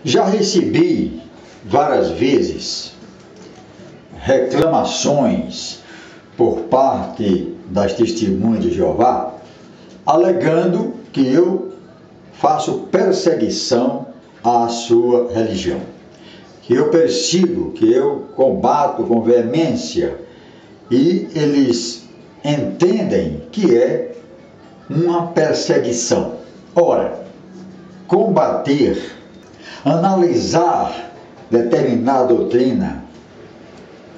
Já recebi várias vezes reclamações por parte das testemunhas de Jeová, alegando que eu faço perseguição à sua religião, que eu persigo, que eu combato com veemência, e eles entendem que é uma perseguição. Ora, combater, analisar determinada doutrina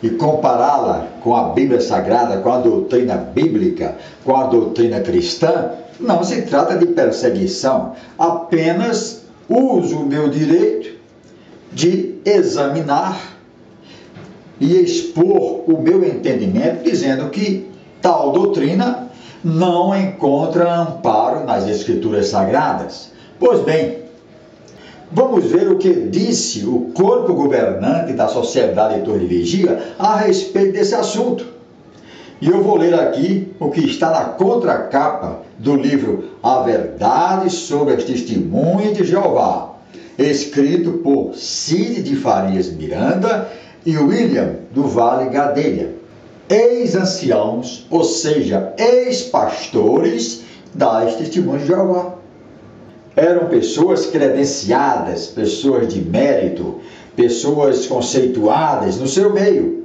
e compará-la com a Bíblia Sagrada, com a doutrina bíblica, com a doutrina cristã, não se trata de perseguição, apenas uso o meu direito de examinar e expor o meu entendimento, dizendo que tal doutrina não encontra amparo nas Escrituras Sagradas. Pois bem, vamos ver o que disse o corpo governante da Sociedade Torre de Vigia a respeito desse assunto. E eu vou ler aqui o que está na contracapa do livro A Verdade sobre as Testemunhas de Jeová, escrito por Cide de Farias Miranda e William do Vale Gadelha, ex-anciãos, ou seja, ex-pastores das Testemunhas de Jeová. Eram pessoas credenciadas, pessoas de mérito, pessoas conceituadas no seu meio.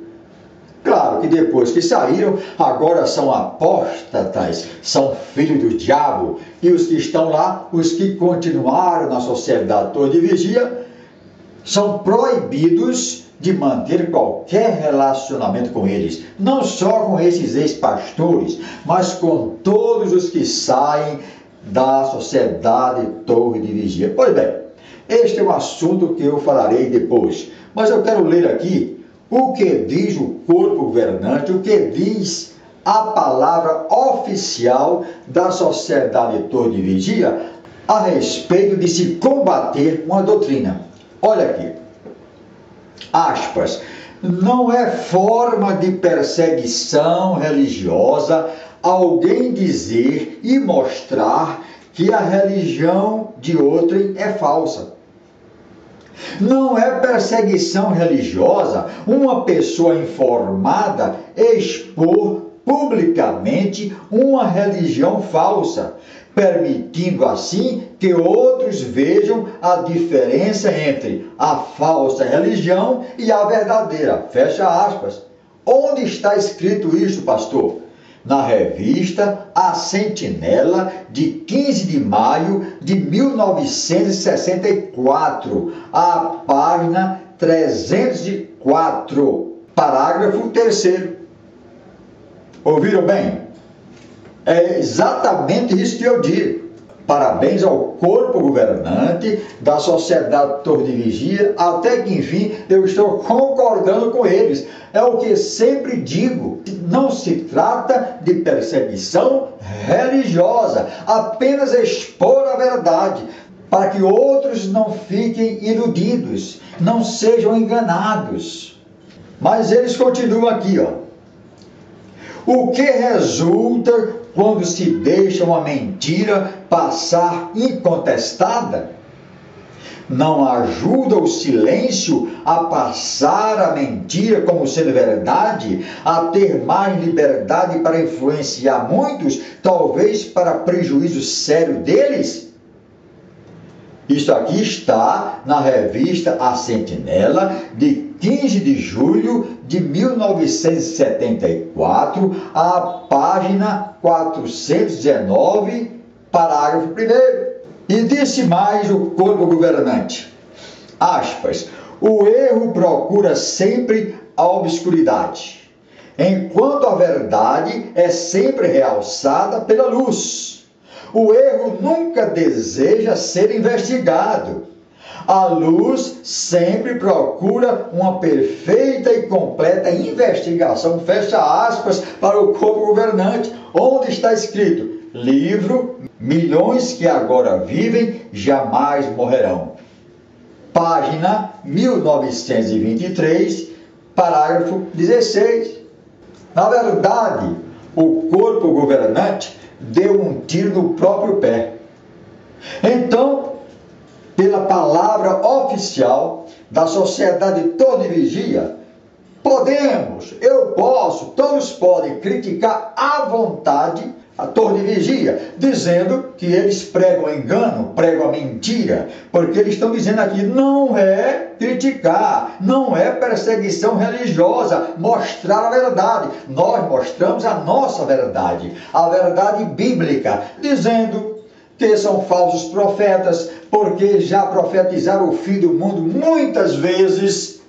Claro que depois que saíram, agora são apóstatas, são filhos do diabo, e os que estão lá, os que continuaram na Sociedade Torre de Vigia, são proibidos de manter qualquer relacionamento com eles, não só com esses ex-pastores, mas com todos os que saem da Sociedade Torre de Vigia. Pois bem, este é um assunto que eu falarei depois, mas eu quero ler aqui o que diz o corpo governante, o que diz a palavra oficial da Sociedade Torre de Vigia a respeito de se combater uma doutrina. Olha aqui, aspas, não é forma de perseguição religiosa alguém dizer e mostrar que a religião de outrem é falsa. Não é perseguição religiosa uma pessoa informada expor publicamente uma religião falsa, permitindo assim que outros vejam a diferença entre a falsa religião e a verdadeira. Fecha aspas. Onde está escrito isso, pastor? Na revista A Sentinela, de 15 de maio de 1964, a página 304, parágrafo 3º. Ouviram bem? É exatamente isso que eu digo. Parabéns ao corpo governante da Sociedade Torre de Vigia, até que enfim eu estou concordando com eles. É o que sempre digo, não se trata de perseguição religiosa, apenas expor a verdade, para que outros não fiquem iludidos, não sejam enganados. Mas eles continuam aqui, ó. O que resulta quando se deixa uma mentira passar incontestada? Não ajuda o silêncio a passar a mentira como sendo verdade, a ter mais liberdade para influenciar muitos, talvez para prejuízo sério deles? Isso aqui está na revista A Sentinela, de 15 de julho de 1974, a página 419, parágrafo 1º. E disse mais o corpo governante, aspas, o erro procura sempre a obscuridade, enquanto a verdade é sempre realçada pela luz. O erro nunca deseja ser investigado. A luz sempre procura uma perfeita e completa investigação, fecha aspas, para o corpo governante, onde está escrito, livro, milhões que agora vivem jamais morrerão. Página 1923, parágrafo 16. Na verdade, o corpo governante deu um tiro no próprio pé. Então, pela palavra oficial da Sociedade Torre de Vigia, podemos, eu posso, todos podem criticar à vontade a Torre de Vigia, dizendo que eles pregam engano, pregam a mentira, porque eles estão dizendo aqui, não é criticar, não é perseguição religiosa, mostrar a verdade. Nós mostramos a nossa verdade, a verdade bíblica, dizendo que são falsos profetas, porque já profetizaram o fim do mundo muitas vezes,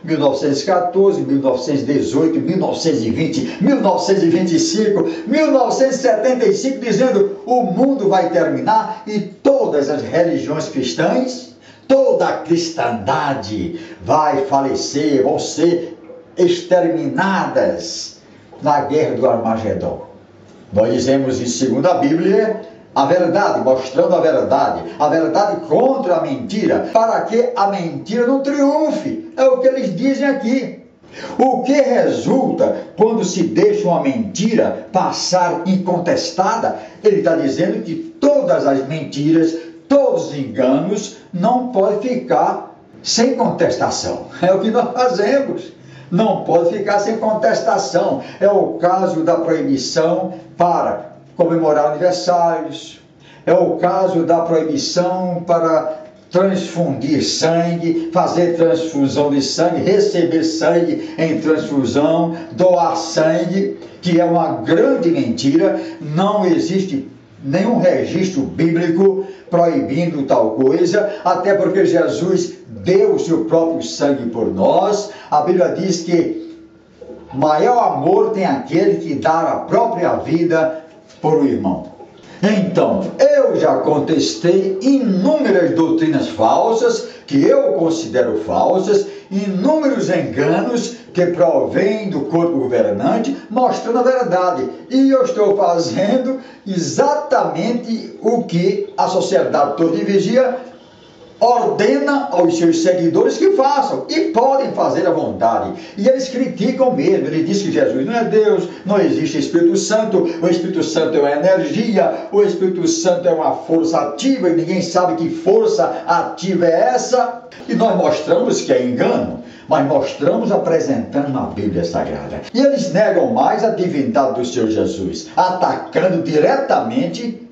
1914, 1918, 1920, 1925, 1975, dizendo o mundo vai terminar e todas as religiões cristãs, toda a cristandade vai falecer, vão ser exterminadas na guerra do Armagedon. Nós dizemos isso segundo a Bíblia, a verdade, mostrando a verdade contra a mentira, para que a mentira não triunfe. É o que eles dizem aqui. O que resulta quando se deixa uma mentira passar incontestada? Ele está dizendo que todas as mentiras, todos os enganos, não podem ficar sem contestação. É o que nós fazemos. Não pode ficar sem contestação. É o caso da proibição para comemorar aniversários, é o caso da proibição para transfundir sangue, fazer transfusão de sangue, receber sangue em transfusão, doar sangue, que é uma grande mentira. Não existe nenhum registro bíblico proibindo tal coisa, até porque Jesus deu o seu próprio sangue por nós. A Bíblia diz que maior amor tem aquele que dá a própria vida por um irmão. Então, eu já contestei inúmeras doutrinas falsas, que eu considero falsas, inúmeros enganos que provêm do corpo governante, mostrando a verdade. E eu estou fazendo exatamente o que a Sociedade Torre de Vigia ordena aos seus seguidores que façam, e podem fazer à vontade. E eles criticam mesmo. Ele diz que Jesus não é Deus, não existe Espírito Santo, o Espírito Santo é uma energia, o Espírito Santo é uma força ativa, e ninguém sabe que força ativa é essa. E nós mostramos que é engano, mas mostramos apresentando na Bíblia Sagrada. E eles negam mais a divindade do Senhor Jesus, atacando diretamente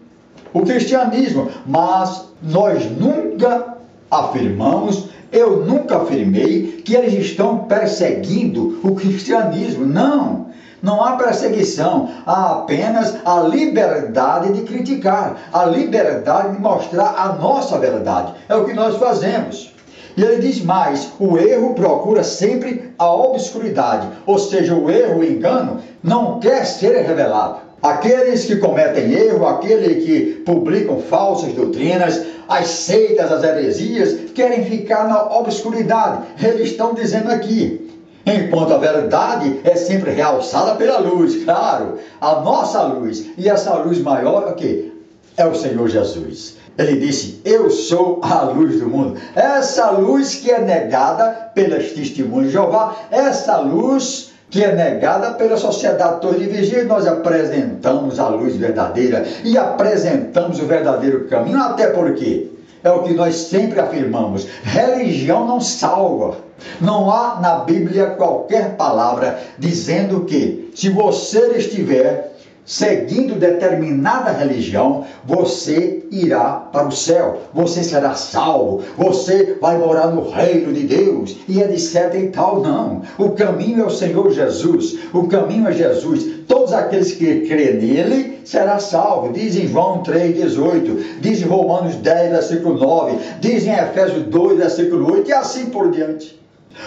o cristianismo. Mas nós nunca afirmamos, eu nunca afirmei que eles estão perseguindo o cristianismo. Não, não há perseguição, há apenas a liberdade de criticar, a liberdade de mostrar a nossa verdade. É o que nós fazemos. E ele diz mais, o erro procura sempre a obscuridade, ou seja, o erro, o engano, não quer ser revelado. Aqueles que cometem erro, aqueles que publicam falsas doutrinas, as seitas, as heresias, querem ficar na obscuridade. Eles estão dizendo aqui, enquanto a verdade é sempre realçada pela luz, claro, a nossa luz. E essa luz maior é o quê? É o Senhor Jesus. Ele disse, eu sou a luz do mundo. Essa luz que é negada pelas testemunhas de Jeová, essa luz que é negada pela Sociedade Torre de Vigia, nós apresentamos a luz verdadeira e apresentamos o verdadeiro caminho, até porque é o que nós sempre afirmamos, religião não salva. Não há na Bíblia qualquer palavra dizendo que se você estiver seguindo determinada religião, você irá para o céu, você será salvo, você vai morar no reino de Deus, e etc e tal. Não, o caminho é o Senhor Jesus, o caminho é Jesus. Todos aqueles que crêem nele será salvo, diz em João 3,18, diz em Romanos 10, versículo 9, diz em Efésios 2, versículo 8, e assim por diante.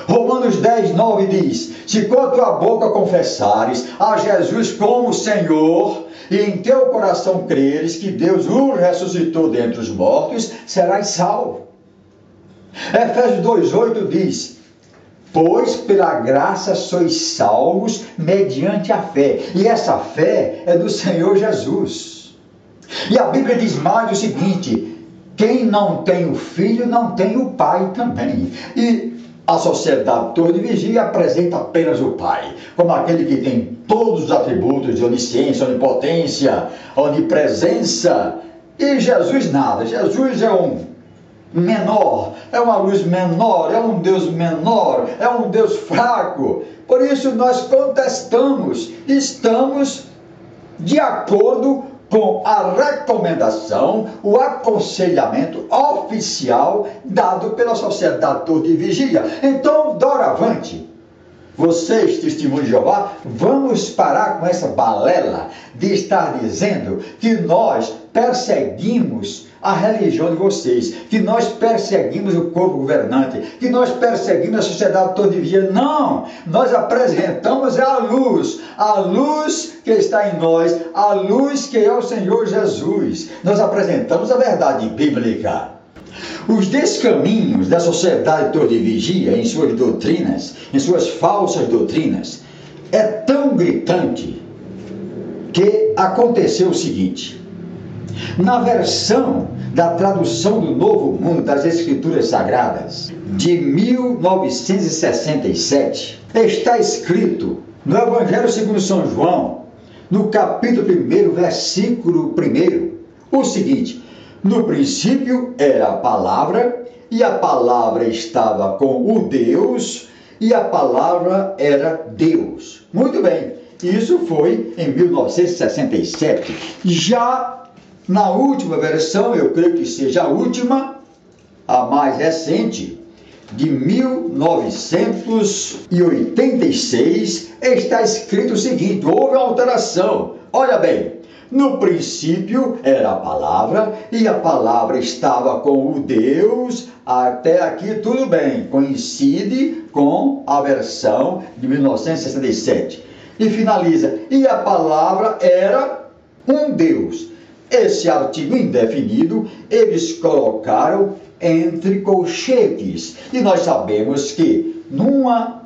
Romanos 10, 9 diz, se com a tua boca confessares a Jesus como Senhor, e em teu coração creres que Deus o ressuscitou dentre os mortos, serás salvo. Efésios 2, 8 diz, pois pela graça sois salvos mediante a fé, e essa fé é do Senhor Jesus. E a Bíblia diz mais o seguinte, quem não tem o Filho não tem o Pai também. E a Sociedade Torre de Vigia apresenta apenas o Pai, como aquele que tem todos os atributos de onisciência, onipotência, onipresença, e Jesus nada. Jesus é um menor, é uma luz menor, é um Deus menor, é um Deus fraco. Por isso nós contestamos, estamos de acordo com a recomendação, o aconselhamento oficial dado pela Sociedade Torre de Vigia. Então, doravante, vocês, testemunhos de Jeová, vamos parar com essa balela de estar dizendo que nós perseguimos a religião de vocês, que nós perseguimos o corpo governante, que nós perseguimos a sociedade toda de dia. Não! Nós apresentamos a luz que está em nós, a luz que é o Senhor Jesus. Nós apresentamos a verdade bíblica. Os descaminhos da sociedade toda de vigia em suas doutrinas, em suas falsas doutrinas, é tão gritante que aconteceu o seguinte: na versão da tradução do Novo Mundo das Escrituras Sagradas, de 1967, está escrito no Evangelho segundo São João, no capítulo 1, versículo 1, o seguinte: no princípio era a palavra, e a palavra estava com o Deus, e a palavra era Deus. Muito bem, isso foi em 1967. Já na última versão, eu creio que seja a última, a mais recente, de 1986, está escrito o seguinte: houve uma alteração. Olha bem, no princípio era a palavra, e a palavra estava com o Deus. Até aqui tudo bem, coincide com a versão de 1967. E finaliza: e a palavra era um Deus. Esse artigo indefinido eles colocaram entre colchetes. E nós sabemos que numa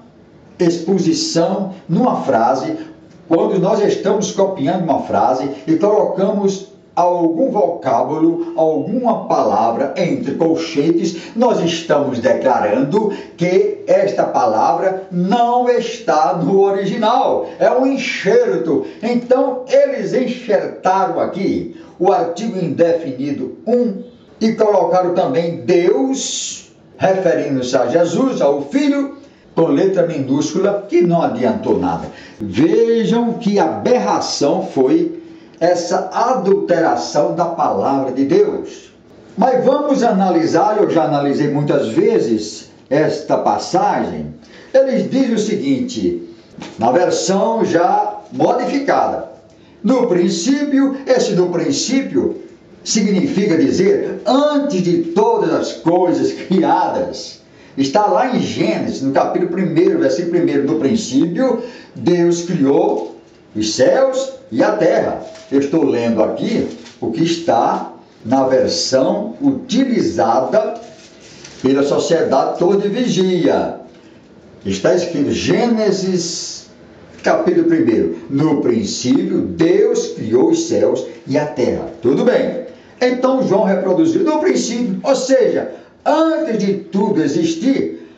exposição, numa frase, quando nós estamos copiando uma frase e colocamos algum vocábulo, alguma palavra entre colchetes, nós estamos declarando que esta palavra não está no original, é um enxerto. Então eles enxertaram aqui o artigo indefinido e colocaram também Deus, referindo-se a Jesus, ao Filho, com letra minúscula, que não adiantou nada. Vejam que aberração foi essa adulteração da palavra de Deus. Mas vamos analisar, eu já analisei muitas vezes esta passagem. Eles dizem o seguinte, na versão já modificada: no princípio, esse do princípio significa dizer antes de todas as coisas criadas. Está lá em Gênesis, no capítulo 1, versículo 1, no princípio, Deus criou os céus e a terra. Eu estou lendo aqui o que está na versão utilizada pela Sociedade Torre de Vigia. Está escrito Gênesis, capítulo 1, no princípio, Deus criou os céus e a terra. Tudo bem. Então João reproduziu no princípio, ou seja, antes de tudo existir,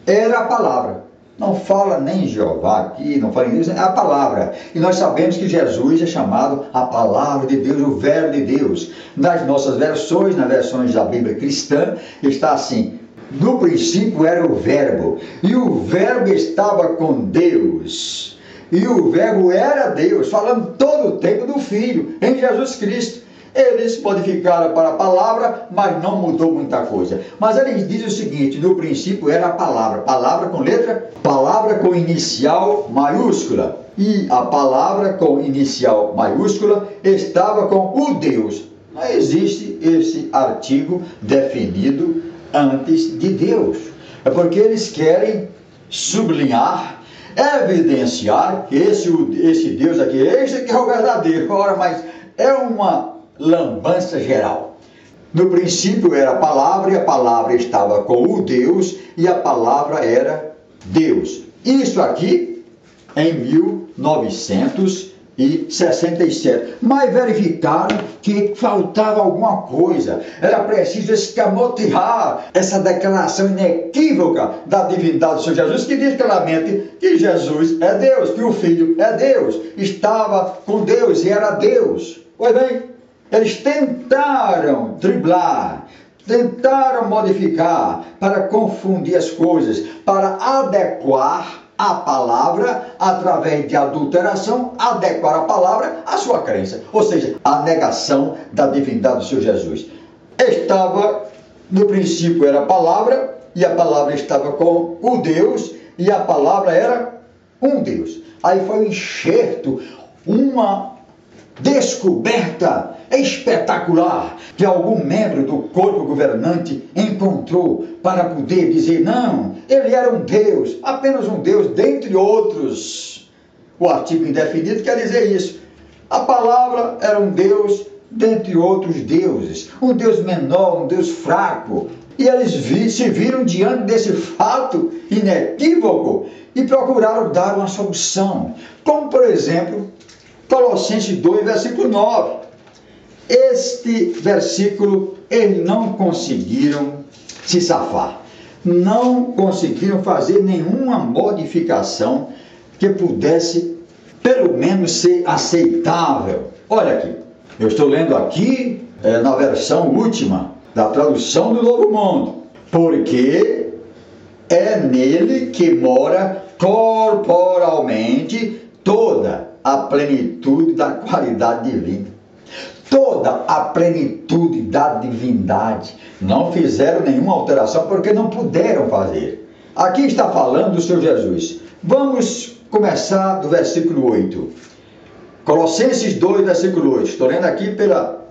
era a palavra. Não fala nem Jeová aqui, não fala em Deus, é a palavra. E nós sabemos que Jesus é chamado a palavra de Deus, o verbo de Deus. Nas nossas versões, nas versões da Bíblia cristã, está assim: no princípio era o verbo, e o verbo estava com Deus, e o verbo era Deus, falando todo o tempo do Filho, em Jesus Cristo. Eles modificaram para a palavra, mas não mudou muita coisa. Mas eles dizem o seguinte: no princípio era a palavra, palavra com letra, palavra com inicial maiúscula. E a palavra com inicial maiúscula estava com o Deus. Não existe esse artigo definido antes de Deus. É porque eles querem sublinhar, evidenciar que esse Deus aqui, esse que é o verdadeiro. Ora, mas é uma lambança geral. No princípio era a palavra, e a palavra estava com o Deus, e a palavra era Deus. Isso aqui em 1967. Mas verificaram que faltava alguma coisa. Era preciso escamotear essa declaração inequívoca da divindade do Senhor Jesus, que diz claramente que Jesus é Deus, que o Filho é Deus, estava com Deus e era Deus. Pois bem, eles tentaram driblar, tentaram modificar para confundir as coisas, para adequar a palavra, através de adulteração, adequar a palavra à sua crença, ou seja, a negação da divindade do Senhor Jesus. No princípio era a palavra, e a palavra estava com o Deus, e a palavra era um Deus. Aí foi um enxerto, uma descoberta espetacular que algum membro do corpo governante encontrou para poder dizer: não, ele era um Deus, apenas um Deus dentre outros. O artigo indefinido quer dizer isso. A palavra era um Deus dentre outros deuses, um Deus menor, um Deus fraco. E eles se viram diante desse fato inequívoco e procuraram dar uma solução. Como, por exemplo, Colossenses 2, versículo 9. Este versículo, eles não conseguiram se safar. Não conseguiram fazer nenhuma modificação que pudesse, pelo menos, ser aceitável. Olha aqui, eu estou lendo aqui na versão última da tradução do Novo Mundo. Porque é nele que mora corporalmente toda a plenitude da qualidade divina. Toda a plenitude da divindade. Não fizeram nenhuma alteração porque não puderam fazer. Aqui está falando do Senhor Jesus. Vamos começar do versículo 8. Colossenses 2, versículo 8. Estou lendo aqui pela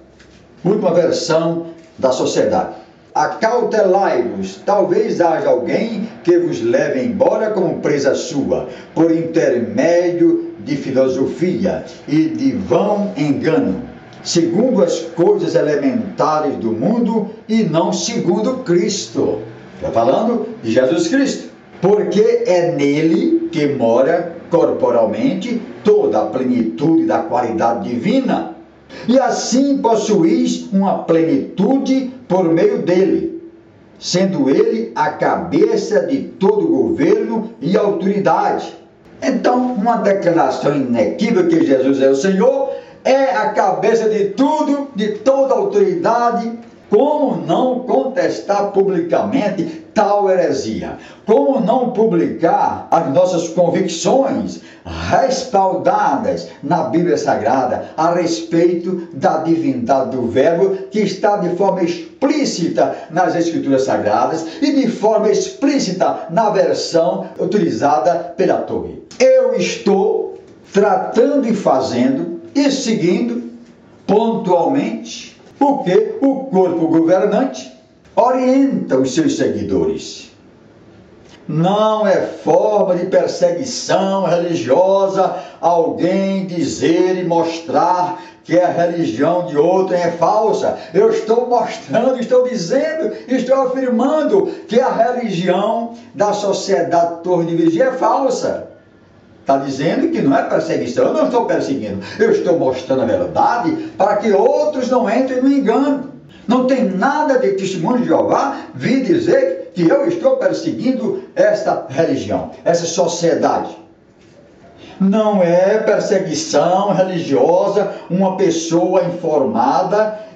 última versão da sociedade. Acautelai-vos, talvez haja alguém que vos leve embora como presa sua, por intermédio de filosofia e de vão engano, segundo as coisas elementares do mundo e não segundo Cristo. Está falando de Jesus Cristo. Porque é nele que mora corporalmente toda a plenitude da qualidade divina. E assim possuís uma plenitude por meio dele, sendo ele a cabeça de todo governo e autoridade. Então, uma declaração inequívoca que Jesus é o Senhor, é a cabeça de tudo, de toda autoridade. Como não contestar publicamente tal heresia? Como não publicar as nossas convicções respaldadas na Bíblia Sagrada a respeito da divindade do Verbo, que está de forma explícita nas Escrituras Sagradas e de forma explícita na versão utilizada pela Torre? Eu estou tratando e fazendo e seguindo pontualmente o que o corpo governante orienta os seus seguidores. Não é forma de perseguição religiosa alguém dizer e mostrar que a religião de outrem é falsa. Eu estou mostrando, estou dizendo, estou afirmando que a religião da sociedade Torre de Vigia é falsa. Está dizendo que não é perseguição. Eu não estou perseguindo. Eu estou mostrando a verdade para que outros não entrem no engano. Não tem nada de testemunho de Jeová vir dizer que eu estou perseguindo esta religião, essa sociedade. Não é perseguição religiosa uma pessoa informada.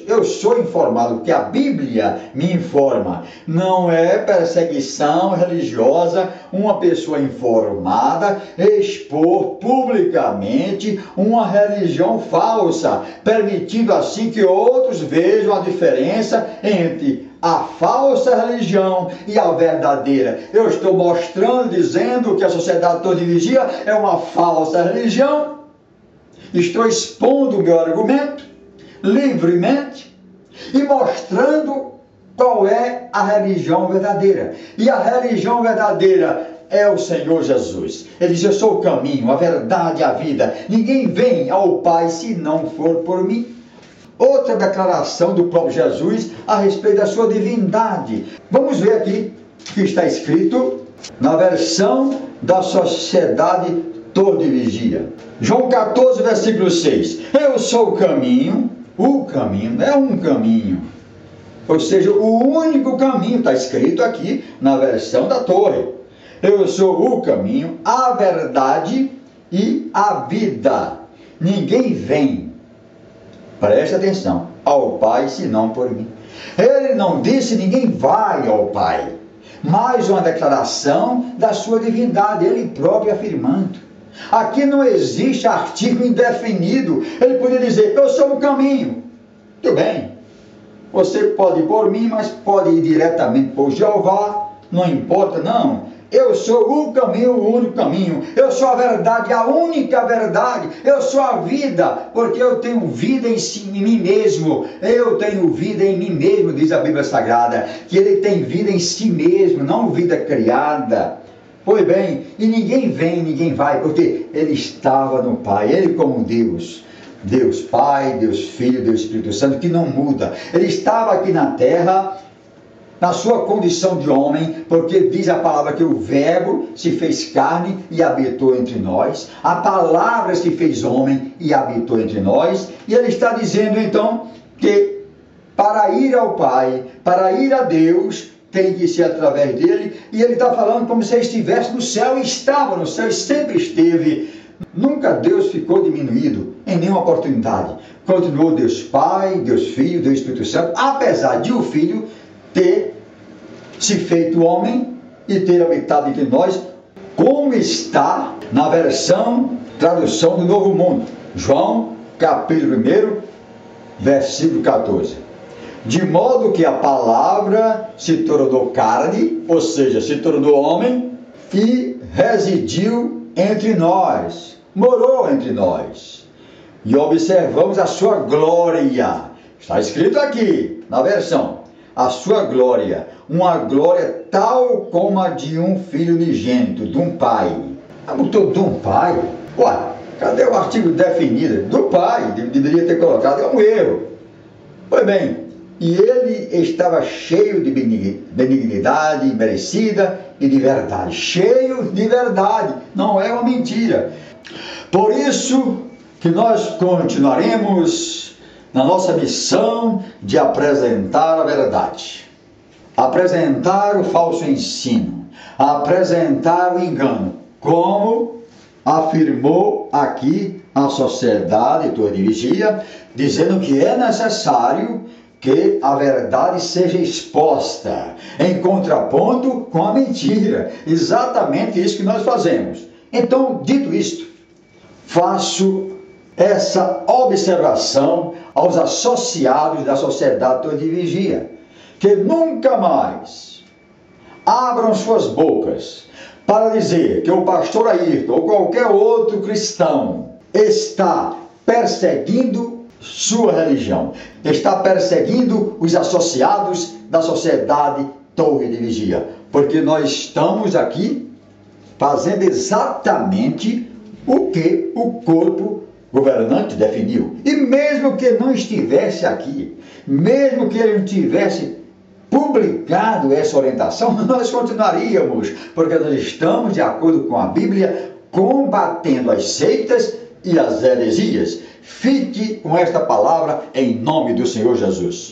Eu sou informado, porque a Bíblia me informa. Não é perseguição religiosa uma pessoa informada expor publicamente uma religião falsa, permitindo assim que outros vejam a diferença entre a falsa religião e a verdadeira. Eu estou mostrando, dizendo que a sociedade Torre de Vigia é uma falsa religião. Estou expondo o meu argumento livremente e mostrando qual é a religião verdadeira. E a religião verdadeira é o Senhor Jesus. Ele diz: eu sou o caminho, a verdade e a vida. Ninguém vem ao Pai se não for por mim. Outra declaração do próprio Jesus a respeito da sua divindade. Vamos ver aqui o que está escrito na versão da sociedade Torre de Vigia. João 14, versículo 6. Eu sou o caminho é um caminho. Ou seja, o único caminho, está escrito aqui na versão da Torre. Eu sou o caminho, a verdade e a vida. Ninguém vem, preste atenção, ao Pai senão por mim. Ele não disse ninguém vai ao Pai, mas uma declaração da sua divindade, ele próprio afirmando. Aqui não existe artigo indefinido. Ele podia dizer, eu sou o caminho. Tudo bem, você pode ir por mim, mas pode ir diretamente por Jeová, não importa, não. Eu sou o caminho, o único caminho. Eu sou a verdade, a única verdade. Eu sou a vida, porque eu tenho vida em mim mesmo. Eu tenho vida em mim mesmo, diz a Bíblia Sagrada. Que ele tem vida em si mesmo, não vida criada. Pois bem, e ninguém vem, ninguém vai, porque ele estava no Pai, ele como Deus. Deus Pai, Deus Filho, Deus Espírito Santo, que não muda. Ele estava aqui na terra, na sua condição de homem, porque diz a palavra que o Verbo se fez carne e habitou entre nós, a palavra se fez homem e habitou entre nós, e ele está dizendo então que para ir ao Pai, para ir a Deus, tem que ser através dele, e ele está falando como se ele estivesse no céu, e estava no céu, e sempre esteve. Nunca Deus ficou diminuído em nenhuma oportunidade. Continuou Deus Pai, Deus Filho, Deus Espírito Santo, apesar de o Filho ter se feito homem e ter habitado entre nós, como está na tradução do Novo Mundo. João, capítulo 1, versículo 14. De modo que a palavra se tornou carne, ou seja, se tornou homem, e residiu entre nós, morou entre nós. E observamos a sua glória. Está escrito aqui, na versão. A sua glória, uma glória tal como a de um filho unigênito, de um pai. Botou de um pai? Ué, cadê o artigo definido? Do pai, deveria ter colocado, é um erro. Pois bem, e ele estava cheio de benignidade merecida e de verdade. Cheio de verdade, não é uma mentira. Por isso que nós continuaremos na nossa missão de apresentar a verdade, apresentar o falso ensino, apresentar o engano, como afirmou aqui a Sociedade Torre de Vigia, dizendo que é necessário que a verdade seja exposta, em contraponto com a mentira. Exatamente isso que nós fazemos. Então, dito isto, faço essa observação aos associados da Sociedade Torre de Vigia, que nunca mais abram suas bocas para dizer que o pastor Ayrton ou qualquer outro cristão está perseguindo sua religião, está perseguindo os associados da Sociedade Torre de Vigia, porque nós estamos aqui fazendo exatamente o que o corpo governante definiu. E mesmo que não estivesse aqui, mesmo que ele não tivesse publicado essa orientação, nós continuaríamos, porque nós estamos, de acordo com a Bíblia, combatendo as seitas e as heresias. Fique com esta palavra em nome do Senhor Jesus.